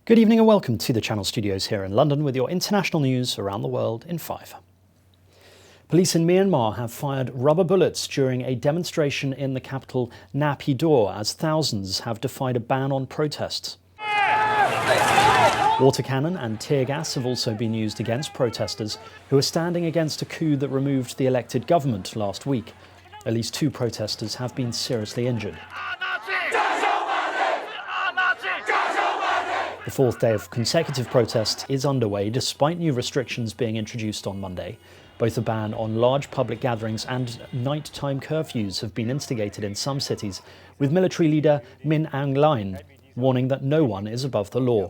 Good evening and welcome to the Channel Studios here in London with your international news around the world in 5. Police in Myanmar have fired rubber bullets during a demonstration in the capital Naypyidaw as thousands have defied a ban on protests. Water cannon and tear gas have also been used against protesters who are standing against a coup that removed the elected government last week. At least 2 protesters have been seriously injured. The 4th day of consecutive protests is underway despite new restrictions being introduced on Monday. Both a ban on large public gatherings and nighttime curfews have been instigated in some cities, with military leader Min Aung Hlaing warning that no one is above the law.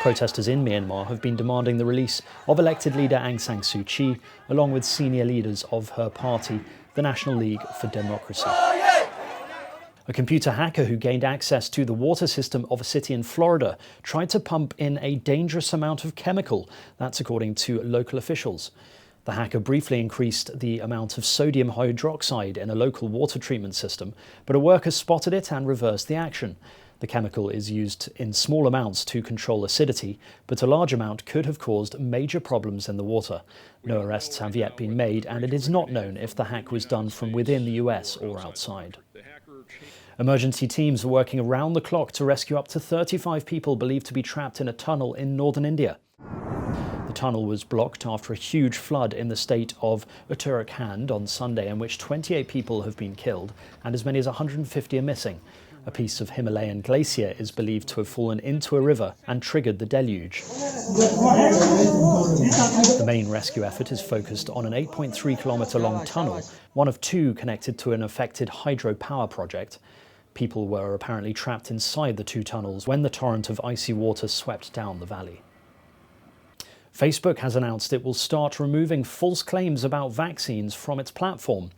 Protesters in Myanmar have been demanding the release of elected leader Aung San Suu Kyi, along with senior leaders of her party, the National League for Democracy. A computer hacker who gained access to the water system of a city in Florida tried to pump in a dangerous amount of chemical, that's according to local officials. The hacker briefly increased the amount of sodium hydroxide in a local water treatment system, but a worker spotted it and reversed the action. The chemical is used in small amounts to control acidity, but a large amount could have caused major problems in the water. No arrests have yet been made, and it is not known if the hack was done from within the US or outside. Emergency teams are working around the clock to rescue up to 35 people believed to be trapped in a tunnel in northern India. The tunnel was blocked after a huge flood in the state of Uttarakhand on Sunday, in which 28 people have been killed and as many as 150 are missing. A piece of Himalayan glacier is believed to have fallen into a river and triggered the deluge. The main rescue effort is focused on an 8.3-kilometre long tunnel, one of 2 connected to an affected hydropower project. People were apparently trapped inside the 2 tunnels when the torrent of icy water swept down the valley. Facebook has announced it will start removing false claims about vaccines from its platform.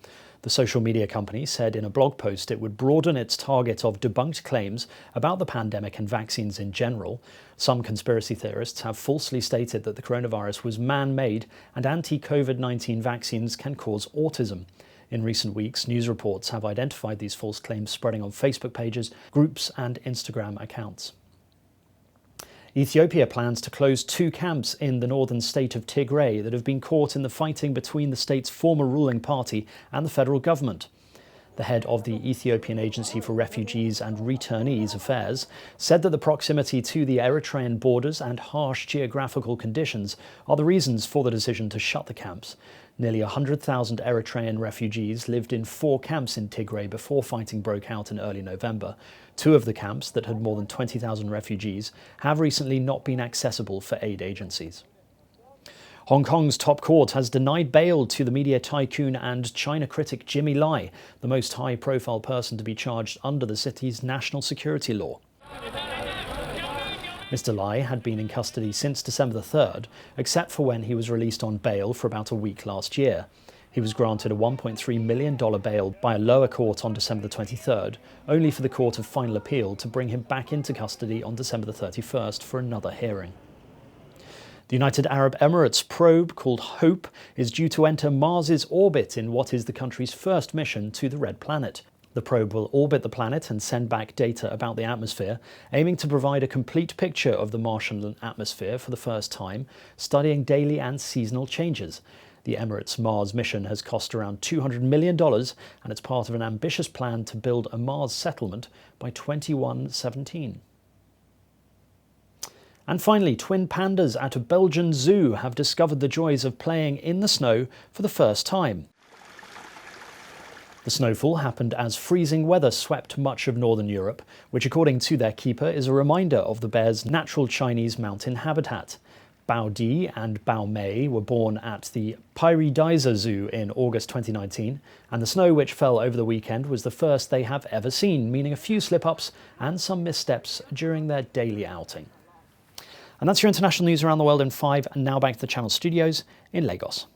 The social media company said in a blog post it would broaden its target of debunked claims about the pandemic and vaccines in general. Some conspiracy theorists have falsely stated that the coronavirus was man-made and anti-COVID-19 vaccines can cause autism. In recent weeks, news reports have identified these false claims spreading on Facebook pages, groups and Instagram accounts. Ethiopia plans to close 2 camps in the northern state of TIGRAY that have been caught in the fighting between the state's former ruling party and the federal government. The head of the Ethiopian Agency for Refugees and Returnees Affairs said that the proximity to the Eritrean borders and harsh geographical conditions are the reasons for the decision to shut the camps. Nearly 100,000 Eritrean refugees lived in 4 camps in Tigray before fighting broke out in early November. 2 of the camps, that had more than 20,000 refugees, have recently not been accessible for aid agencies. Hong Kong's top court has denied bail to the media tycoon and China critic Jimmy Lai, the most high-profile person to be charged under the city's national security law. Mr. Lai had been in custody since December the 3rd, except for when he was released on bail for about a week last year. He was granted a $1.3 million bail by a lower court on December the 23rd, only for the Court of Final Appeal to bring him back into custody on December the 31st for another hearing. The United Arab Emirates probe, called HOPE, is due to enter Mars's orbit in what is the country's first mission to the Red Planet. The probe will orbit the planet and send back data about the atmosphere, aiming to provide a complete picture of the Martian atmosphere for the first time, studying daily and seasonal changes. The Emirates Mars mission has cost around $200 million, and it's part of an ambitious plan to build a Mars settlement by 2117. And finally, twin pandas at a Belgian zoo have discovered the joys of playing in the snow for the first time. The snowfall happened as freezing weather swept much of northern Europe, which according to their keeper is a reminder of the bear's natural Chinese mountain habitat. Bao Di and Bao Mei were born at the Paradise Zoo in August 2019, and the snow which fell over the weekend was the first they have ever seen, meaning a few slip-ups and some missteps during their daily outing. And that's your international news around the world in 5, and now back to the Channel Studios in Lagos.